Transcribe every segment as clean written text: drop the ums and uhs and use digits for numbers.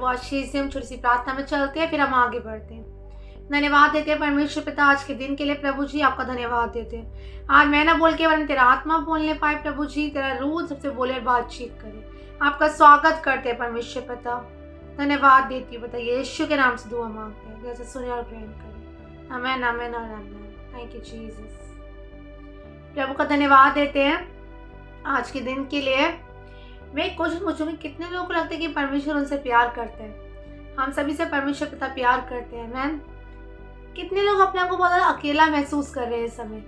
प्रभु आशीष से हम छोटी सी प्रार्थना में चलते हैं, फिर हम आगे बढ़ते हैं। धन्यवाद देते हैं परमेश्वर पिता आज के दिन के लिए। प्रभु जी आपका धन्यवाद देते हैं। आज मैं ना बोल के वरन तेरा आत्मा बोलने पाए प्रभु जी, तेरा रूह सबसे बोले और बातचीत करे। आपका स्वागत करते हैं परमेश्वर पिता। धन्यवाद देती हूँ पिता, यीशु के नाम से दुआ मांगते हैं, जैसे सुने और ग्रहण करें। आमेन आमेन और आमेन। Thank you Jesus. प्रभु का धन्यवाद देते हैं आज के दिन के लिए। मैं एक क्वेश्चन पूछूंगी, कितने लोगों को लगता है कि परमेश्वर उनसे प्यार करते हैं? हम सभी से परमेश्वर पिता प्यार करते हैं। मैन कितने लोग अपने आप को बहुत ज़्यादा अकेला महसूस कर रहे हैं इस समय?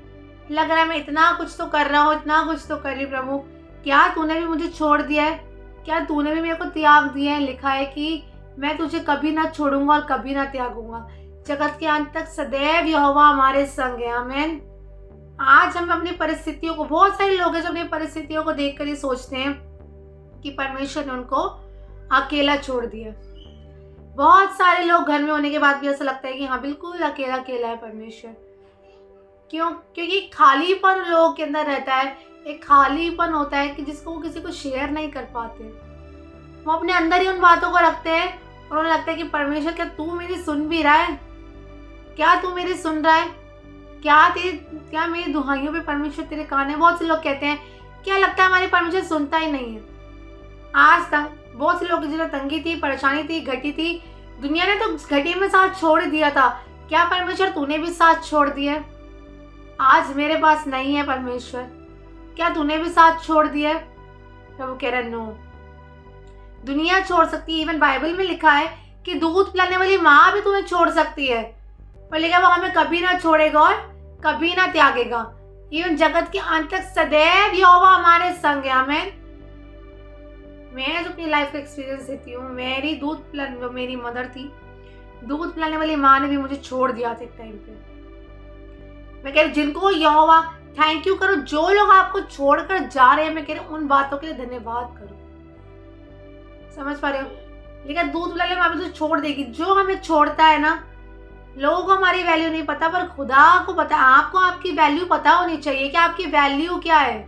लग रहा है मैं इतना कुछ तो कर रहा हूँ, इतना कुछ तो कर रही हूँ प्रभु, क्या तूने भी मुझे छोड़ दिया है? क्या तूने भी मेरे को त्याग दिया है? लिखा है कि मैं तुझे कभी ना छोड़ूंगा और कभी ना त्यागूंगा, जगत के अंत तक सदैव यहोवा हमारे संग है। आमीन। आज हम अपनी परिस्थितियों को, बहुत सारे लोग हैं जो अपनी परिस्थितियों को देखकर ये सोचते हैं कि परमेश्वर ने उनको अकेला छोड़ दिया। बहुत सारे लोग घर में होने के बाद भी ऐसा लगता है कि हाँ बिल्कुल अकेला अकेला है परमेश्वर। क्यों? क्योंकि खालीपन लोगों के अंदर रहता है। एक खालीपन होता है कि जिसको वो किसी को शेयर नहीं कर पाते। वो अपने अंदर ही उन बातों को रखते हैं और उन्हें लगता है कि परमेश्वर क्या तू मेरी सुन भी रहा है? क्या तू मेरी सुन रहा है? क्या मेरी दुहाइयों पे परमेश्वर तेरे कान है? बहुत से लोग कहते हैं क्या लगता है हमारी परमेश्वर सुनता ही नहीं है। आज तक बहुत से लोग जिन्हें तंगी थी, परेशानी थी, घटी थी, दुनिया ने तो घटी में साथ छोड़ दिया था। क्या परमेश्वर तूने भी साथ छोड़ दिया? आज मेरे पास नहीं है परमेश्वर, क्या तूने भी साथ छोड़ दिया? प्रभु कह रहा नो, दुनिया छोड़ सकती है। इवन बाइबल में लिखा है कि दूध पिलाने वाली माँ भी तुम्हें छोड़ सकती है, पर लिखा वो हमें कभी ना छोड़ेगा और कभी ना त्यागेगा। इवन जगत के अंत तक सदैव यहोवा हमारे संग है। आमीन। मैं जो अपनी लाइफ का एक्सपीरियंस देती हूँ, मेरी जो मेरी मदर थी, दूध पिलाने वाली माँ ने भी मुझे छोड़ दिया था एक टाइम पे। मैं कह रही जिनको यहोवा थैंक यू करो, जो लोग आपको छोड़कर जा रहे हैं, मैं कह रही उन बातों के लिए धन्यवाद करो। समझ पा रहे हो? लेकिन दूध पिलाने वाली माँ भी तो छोड़ देगी। जो हमें छोड़ता है ना, लोगों को हमारी वैल्यू नहीं पता, पर खुदा को पता है। आपको आपकी वैल्यू पता होनी चाहिए कि आपकी वैल्यू क्या है।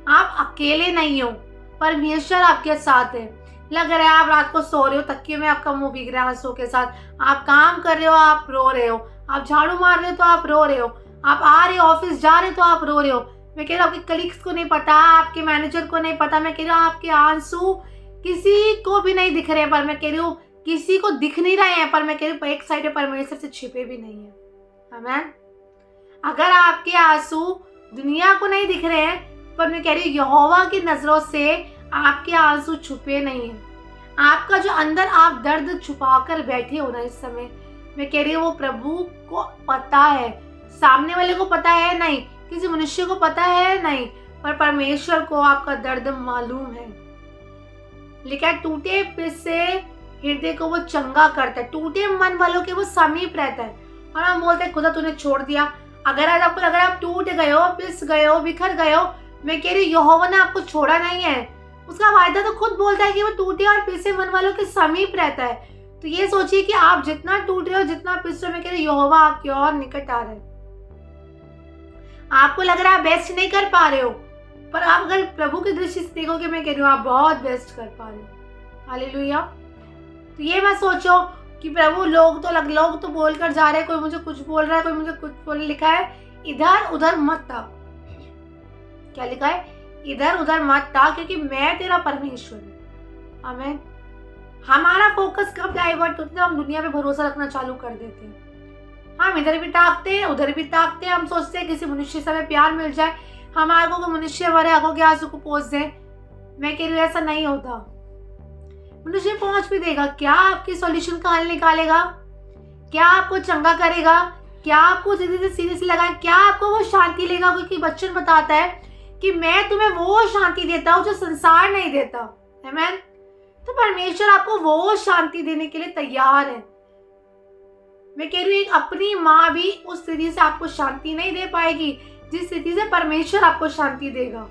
आप अकेले नहीं हो, परमेश्वर आपके साथ है। लग रहा है आप रात को सो रहे हो, तकिए में आपका मुंह भीग रहा है आंसू के साथ, आप काम कर रहे हो, आप रो रहे हो, आप झाड़ू मार रहे हो तो आप रो रहे हो, आप आ रहे हो ऑफिस जा रहे हो तो आप रो रहे हो। मैं कह रहा हूँ आपके कलीग्स को नहीं पता, आपके मैनेजर को नहीं पता, मैं कह रही हूँ आपके आंसू किसी को भी नहीं दिख रहे हैं, पर मैं कह रही हूँ किसी को दिख नहीं रहे हैं, पर मैं कह रही हूँ एक साइड परमेश्वर से छिपे भी नहीं है। आमीन। अगर आपके आंसू दुनिया को नहीं दिख रहे हैं, पर मैं कह रही हूँ यहोवा की नजरों से आपके आंसू छुपे नहीं है। आपका जो अंदर आप दर्द छुपाकर बैठे हो ना इस समय, मैं कह रही हूँ वो प्रभु को पता है। सामने वाले को पता है नहीं, किसी मनुष्य को पता है नहीं, पर परमेश्वर को आपका दर्द मालूम है। लिखा है टूटे पिसे हृदय को वो चंगा करता है, टूटे मन वालों के वो समीप रहता है। और हम बोलते हैं खुदा तूने छोड़ दिया। अगर आप टूट गए हो, पिस गए हो, बिखर गए हो, मैं कह रही हूँ यहोवा ने आपको छोड़ा नहीं है। उसका वायदा तो खुद बोलता है कि वो टूटे और पिसे मन वालों के समीप रहता है। तो ये सोचिए कि आप जितना टूट रहे हो, जितना पिस रहे हो, मैं कह रही हूँ यहोवा आपके और निकट आ रहे हैं। आपको लग रहा है आप बेस्ट नहीं कर पा रहे हो, पर आप अगर प्रभु की दृष्टि से देखोगे, मैं कह रही हूँ आप बहुत बेस्ट कर पा रहे हो। हालेलुया। तो ये मत सोचो कि प्रभु लोग तो बोलकर जा रहे हैं, कोई मुझे कुछ बोल रहा है, कोई मुझे कुछ बोल। लिखा है इधर उधर मत ताक। क्या लिखा है? इधर उधर मत ताक, क्योंकि मैं तेरा परमेश्वर हूं। आमीन। हमारा फोकस कब डाइवर्ट होता है? हम दुनिया पे भरोसा रखना चालू कर देते हैं। हम इधर भी ताकते हैं, उधर भी ताकते हैं। हम सोचते हैं किसी मनुष्य से हमें प्यार मिल जाए, हमारे को मनुष्य हमारे आंखों के आंसू को पोंछ दे। मैं कह रही हूँ ऐसा नहीं होता। मनुष्य पहुंच भी देगा, क्या आपकी सॉल्यूशन का हल निकालेगा? क्या आपको चंगा करेगा? क्या आपको सीधे से लगाए? क्या आपको वो शांति लेगा? क्योंकि वचन बताता है कि मैं तुम्हें वो शांति देता हूँ जो संसार नहीं देता। आमीन। तो परमेश्वर आपको वो शांति देने के लिए तैयार है। मैं कह रही हूँ अपनी माँ भी उस स्थिति से आपको शांति नहीं दे पाएगी जिस स्थिति से परमेश्वर आपको शांति देगा।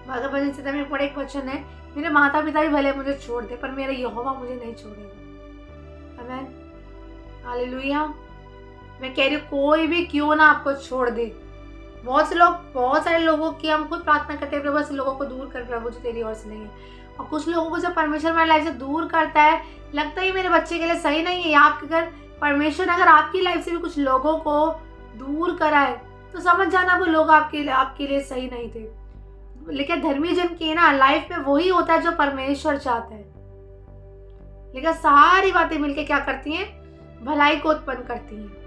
भगवत गीता में बड़ा एक वचन है, मेरे माता पिता भी भले मुझे छोड़ दे, पर मेरा यहोवा मुझे नहीं छोड़ेगा। आमीन। हालेलुया। मैं कह रही हूँ कोई भी क्यों ना आपको छोड़ दे। बहुत सारे लोगों की हम खुद प्रार्थना करते हैं, प्रभु ऐसे लोगों को दूर कर प्रभु जो तेरी ओर से नहीं है। और कुछ लोगों को जब परमेश्वर हमारी लाइफ से दूर करता है, लगता है मेरे बच्चे के लिए सही नहीं है, या आपके घर परमेश्वर अगर आपकी लाइफ से भी कुछ लोगों को दूर कराए तो समझ जाना वो लोग आपके लिए सही नहीं थे। लेकिन धर्मी जन की ना लाइफ में वही होता है जो परमेश्वर चाहता है। लेकिन सारी बातें मिलके क्या करती हैं? भलाई को उत्पन्न करती हैं।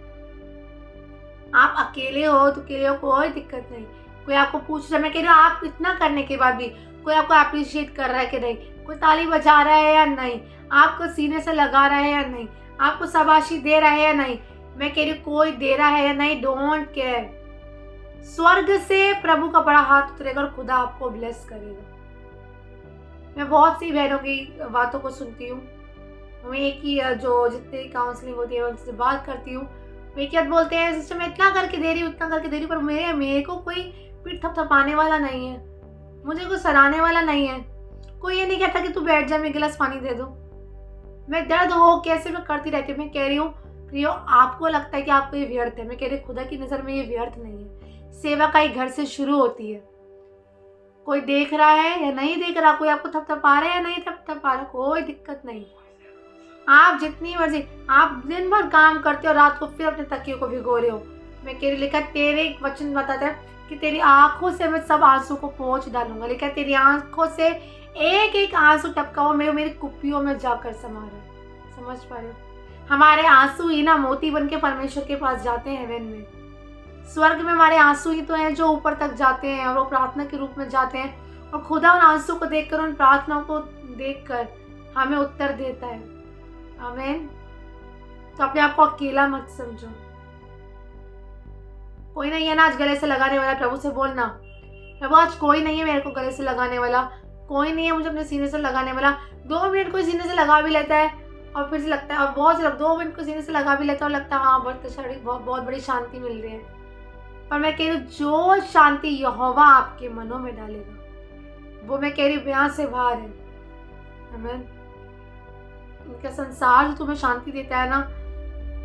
आप अकेले हो तो अकेले हो, कोई दिक्कत नहीं। कोई आपको पूछ रहा है, मैं कह रही हूँ आप इतना करने के बाद भी कोई आपको अप्रिशिएट कर रहा है कि नहीं, कोई ताली बजा रहा है या नहीं, आपको सीने से लगा रहा है या नहीं, आपको शाबाशी दे रहा है या नहीं, मैं कह रही हूँ कोई दे रहा है या नहीं, डोंट केयर। स्वर्ग से प्रभु का बड़ा हाथ उतरेगा और खुदा आपको ब्लेस करेगा। मैं बहुत सी बहनों की बातों को सुनती हूँ, मैं एक ही जो जितनी काउंसलिंग होती है उनसे बात करती हूँ, वे क्या बोलते हैं, सिस्टर मैं इतना करके दे रही हूँ, उतना करके दे रही हूँ, पर मेरे को कोई पीठ थपथपाने वाला नहीं है, मुझे कोई सराहने वाला नहीं है, कोई ये नहीं कहता कि तू बैठ जा, मैं गिलास पानी दे दो। मैं दर्द हो कैसे मैं करती रहती हूँ। मैं कह रही हूँ प्रियो, आपको लगता है कि आपको ये व्यर्थ है, मैं कह रही हूँ खुदा की नज़र में ये व्यर्थ नहीं है। सेवा का ही घर से शुरू होती है। कोई देख रहा है या नहीं देख रहा, कोई आपको थपथपा रहा है या नहीं थपथपा रहा, कोई दिक्कत नहीं। आप जितनी मर्जी, आप दिन भर काम करते हो, रात को फिर अपने तकियों को भिगो रहे हो। मैं कह रही लिखा तेरे वचन बताता है कि तेरी आंखों से मैं सब आंसू को पोंछ डालूंगा। लिखा तेरी आंखों से एक एक आंसू टपका हुआ मेरी कुप्पियों में जाकर समा रहा है। समझ पा रहे हो? हमारे आंसू ही ना मोती बन के परमेश्वर के पास जाते हैं हेवन में। स्वर्ग में हमारे आंसू ही तो हैं जो ऊपर तक जाते हैं और वो प्रार्थना के रूप में जाते हैं, और खुदा उन आंसू को देखकर, उन प्रार्थनाओं को देखकर हमें उत्तर देता है। आमीन। तो अपने आप को अकेला मत समझो। कोई नहीं है ना आज गले से लगाने वाला। प्रभु से बोलना, प्रभु आज कोई नहीं है मेरे को गले से लगाने वाला, कोई नहीं है मुझे अपने सीने से लगाने वाला। 2 मिनट कोई सीने से लगा भी लेता है और फिर से लगता है, और बहुत से लोग 2 मिनट को सीने से लगा भी लेता है और लगता है हाँ बहुत बड़ी शांति मिल रही है। पर मैं कह रही हूँ जो शांति यहोवा आपके मनों में डालेगा वो, मैं कह रही हूँ यहाँ से बाहर है। आमीन। उनका संसार जो तुम्हें शांति देता है ना,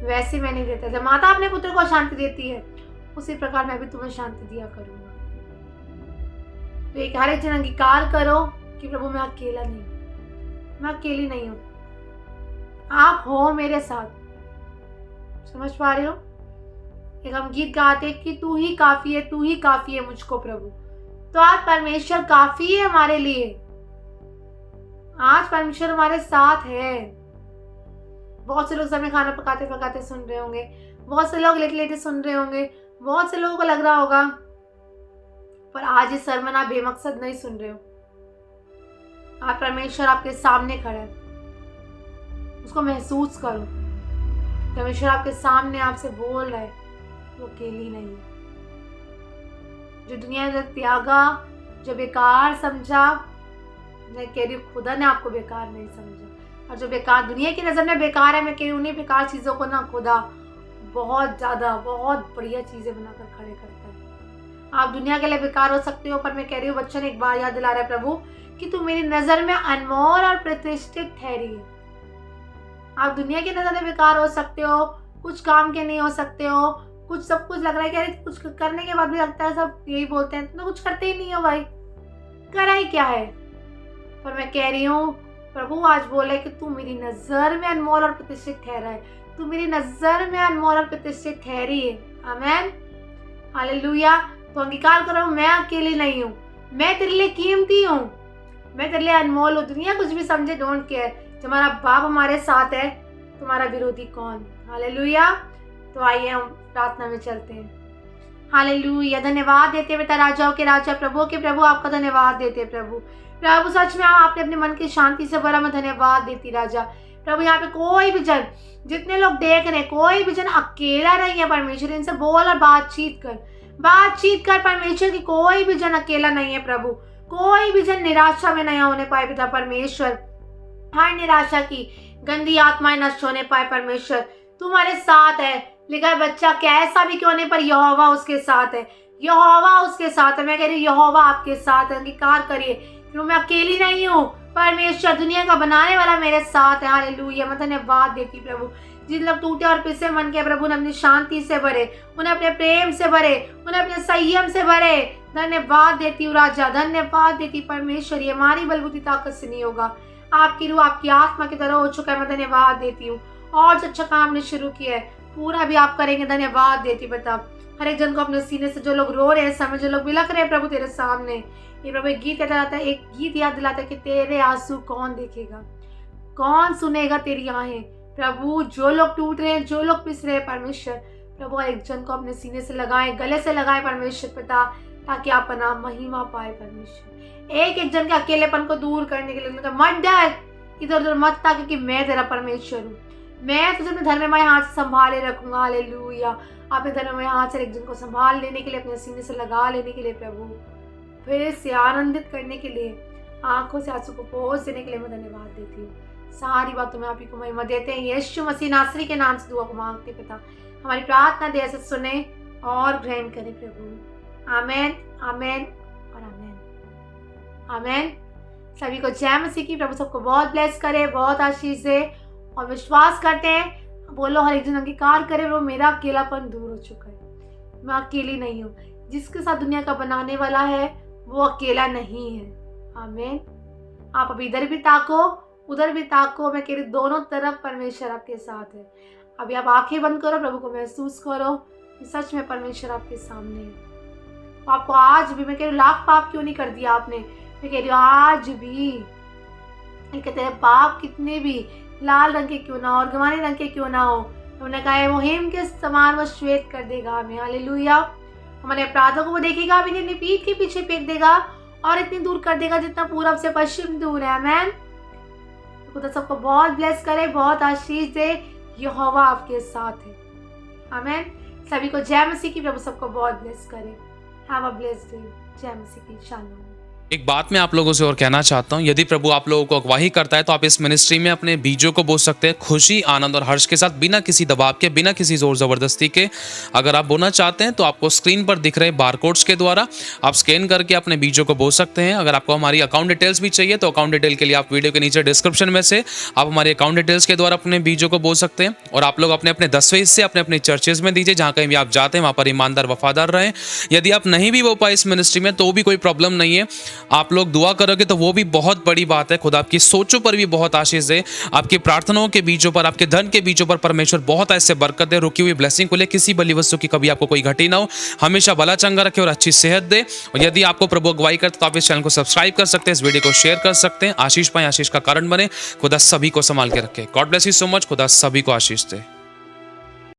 वैसे मैं नहीं देता। जब माता अपने पुत्र को शांति देती है उसी प्रकार मैं भी तुम्हें शांति दिया करूंगा। तो एक हर एक जन अंगीकार करो कि प्रभु मैं अकेला नहीं हूं, मैं अकेली नहीं हूं, आप हो मेरे साथ। समझ पा रहे हो? एक हम गीत गाते कि तू ही काफी है, तू ही काफी है मुझको प्रभु। तो आज परमेश्वर काफी है हमारे लिए। आज परमेश्वर हमारे साथ है। बहुत से लोग समय खाना पकाते पकाते सुन रहे होंगे, बहुत से लोग लेटे लेटे सुन रहे होंगे, बहुत से लोगों को लग रहा होगा पर आज इस सरमन आप बेमकसद नहीं सुन रहे हो। आप परमेश्वर आपके सामने खड़ा है, उसको महसूस करो। परमेश्वर आपके सामने आपसे बोल रहा है, वो अकेली नहीं है। जो दुनिया ने त्यागा, जो बेकार समझा, मैं कह रही हूँ खुदा ने आपको बेकार नहीं समझा। और जो बेकार दुनिया की नज़र में बेकार है, मैं कह रही हूँ उन्हीं बेकार चीज़ों को ना खुदा बहुत ज़्यादा बहुत बढ़िया चीज़ें बनाकर खड़े करता है। आप दुनिया के लिए बेकार हो सकते हो, पर मैं कह रही हूँ बच्चन एक बार याद दिला रहा है प्रभु कि तू मेरी नज़र में अनमोल और प्रतिष्ठित ठहरी है। आप दुनिया की नज़र में बेकार हो सकते हो, कुछ काम के नहीं हो सकते हो, कुछ सब कुछ लग रहा है कि कुछ करने के बाद भी लगता है सब यही बोलते हैं तुम कुछ करते ही नहीं हो भाई, करा ही क्या है। पर मैं कह रही हूँ प्रभु आज बोले कि तू मेरी नज़र में अनमोल और प्रतिष्ठित ठहरा है, तू मेरी नज़र में अनमोल और प्रतिष्ठित ठहरी है। आमीन, हालेलुया। तो अंगीकार करो मैं अकेली नहीं हूँ, मैं तेरे लिए कीमती हूँ, मैं तेरे लिए अनमोल हूँ। दुनिया कुछ भी समझे, डोंट केयर। जब हमारा बाप हमारे साथ है तुम्हारा विरोधी कौन। हालेलुया। तो आइए हम प्रार्थना में चलते हैं। हालेलुया। धन्यवाद देते पिता, राजाओं के राजा, प्रभु के प्रभु, आपका धन्यवाद देते प्रभु। प्रभु सच में आपने अपने मन की शांति से भरा, मैं धन्यवाद देती राजा। प्रभु यहाँ पे कोई भी जन, जितने लोग देख रहे, कोई भी जन अकेला नहीं है परमेश्वर। इनसे बोल और बातचीत कर परमेश्वर की। कोई भी जन अकेला नहीं है प्रभु, कोई भी जन निराशा में नहीं होने पाए पिता परमेश्वर। हर निराशा की गंदी आत्माएं नष्ट होने पाए परमेश्वर। तुम्हारे साथ है, लिखा है बच्चा कैसा भी क्यों नहीं पर यहोवा उसके साथ है, यहोवा उसके साथ है। मैं कह रही हूँ यहोवा आपके साथ है। अंगीकार करिए कि मैं अकेली नहीं हूँ, परमेश्वर दुनिया का बनाने वाला मेरे साथ है। हालेलुया। मैं धन्यवाद देती प्रभु। जिन लोग टूटे और पिसे मन के प्रभु ने अपनी शांति से भरे, उन्हें अपने प्रेम से भरे, उन्हें अपने संयम से भरे। धन्यवाद देती हूँ राजा, धन्यवाद देती परमेश्वर, ये हमारी बलबुद्धि ताकत से नहीं होगा, आपकी रूह आपकी आत्मा की तरह हो चुका है। मैं धन्यवाद देती हूँ। और जो अच्छा काम आपने शुरू किया है पूरा भी आप करेंगे, धन्यवाद देती बता। हर एक जन को अपने सीने से, जो लोग रो रहे हैं समय, जो लोग बिलख रहे हैं प्रभु तेरे सामने, ये प्रभु एक गीत याद दिलाता है, एक गीत याद दिलाता है कि तेरे आंसू कौन देखेगा, कौन सुनेगा तेरी आहें। प्रभु जो लोग टूट रहे हैं, जो लोग पिस रहे हैं परमेश्वर, प्रभु हर एक जन को अपने सीने से लगाए, गले से लगाए परमेश्वर पिता, ताकि आप नाम महिमा पाए परमेश्वर। एक एक जन के अकेलेपन को दूर करने के लिए मत डर, इधर उधर मत ताकि कि मैं तेरा परमेश्वर हूँ, मैं तुझे अपने धर्ममय हाथ से संभाले रखूंगा। हालेलुया। अपने धर्ममय हाथ से एक जन को संभाल लेने के लिए, अपने सीने से लगा लेने के लिए, प्रभु फिर से आनंदित करने के लिए, आंखों से आंसू को पोंछ देने के लिए मैं धन्यवाद देती हूँ। सारी बातों में आप ही को महिमा देते हैं। यीशु मसीह नासरी के नाम से दुआ को मांगते पिता, हमारी प्रार्थना दया से सुने और ग्रहण करें प्रभु। आमेन, आमेन और आमेन, आमेन। सभी को जय मसीह की। प्रभु सबको बहुत ब्लेस करे, बहुत आशीष दे, और विश्वास करते हैं, बोलो हर एक जन अंगीकार करे, वो मेरा अकेलापन दूर हो चुका है, मैं अकेली नहीं हूँ, जिसके साथ दुनिया का बनाने वाला है वो अकेला नहीं है। आमेन। आप अभी इधर भी ताको, उधर भी ताको, मैं कह रही दोनों तरफ परमेश्वर आपके साथ है। अभी आप आंखें बंद करो, प्रभु को महसूस करो कि सच में परमेश्वर आपके सामने है। आपको आज भी, मैं कह रही लाख पाप क्यों नहीं कर दिया आपने, मैं कह रही हूँ आज भी, तेरे पाप कितने भी लाल रंग के क्यों ना हो और गंवारे रंग के क्यों ना हो, उन्होंने कहा है वो हिम के समान वो श्वेत कर देगा हमें। हालेलुया। हमारे अपराधों को वो देखेगा भी नहीं, अपनी पीठ के पीछे फेंक देगा और इतनी दूर कर देगा जितना पूरब से पश्चिम दूर है। आमेन। खुदा सबको बहुत ब्लेस करे, बहुत आशीष दे, यहोवा आपके साथ है। आमेन। सभी को जय मसीह की। प्रभु सबको बहुत ब्लेस करे। Have a blessed day. जय मसीह की। शालोम। एक बात मैं आप लोगों से और कहना चाहता हूँ, यदि प्रभु आप लोगों को अगवाही करता है तो आप इस मिनिस्ट्री में अपने बीजों को बो सकते हैं खुशी, आनंद और हर्ष के साथ, बिना किसी दबाव के, बिना किसी जोर ज़बरदस्ती के। अगर आप बोना चाहते हैं तो आपको स्क्रीन पर दिख रहे बारकोड्स के द्वारा आप स्कैन करके अपने बीजों को बो सकते हैं। अगर आपको हमारी अकाउंट डिटेल्स भी चाहिए तो अकाउंट डिटेल के लिए आप वीडियो के नीचे डिस्क्रिप्शन में से आप हमारी अकाउंट डिटेल्स के द्वारा अपने बीजों को बो सकते हैं। और आप लोग अपने अपने 10वें हिस्से अपने अपने चर्चेज में दीजिए, जहाँ कहीं भी आप जाते हैं वहाँ पर ईमानदार वफादार रहें। यदि आप नहीं भी बो पाए इस मिनिस्ट्री में तो भी कोई प्रॉब्लम नहीं है, आप लोग दुआ करोगे तो वो भी बहुत बड़ी बात है। खुदा आपकी सोचों पर भी बहुत आशीष दे, आपकी प्रार्थनाओं के बीजों पर, आपके धन के बीजों पर परमेश्वर बहुत ऐसे बरकत दे, रुकी हुई ब्लेसिंग को ले, किसी बली वस्तु की कभी आपको कोई घटी ना हो, हमेशा भला चंगा रखे और अच्छी सेहत दे। और यदि आपको प्रभु अगुवाई करते तो आप इस चैनल को सब्सक्राइब कर सकते हैं, इस वीडियो को शेयर कर सकते हैं। आशीष पाए, आशीष का कारण बने। खुदा सभी को संभाल के रखे। God bless you so much. खुदा सभी को आशीष दे।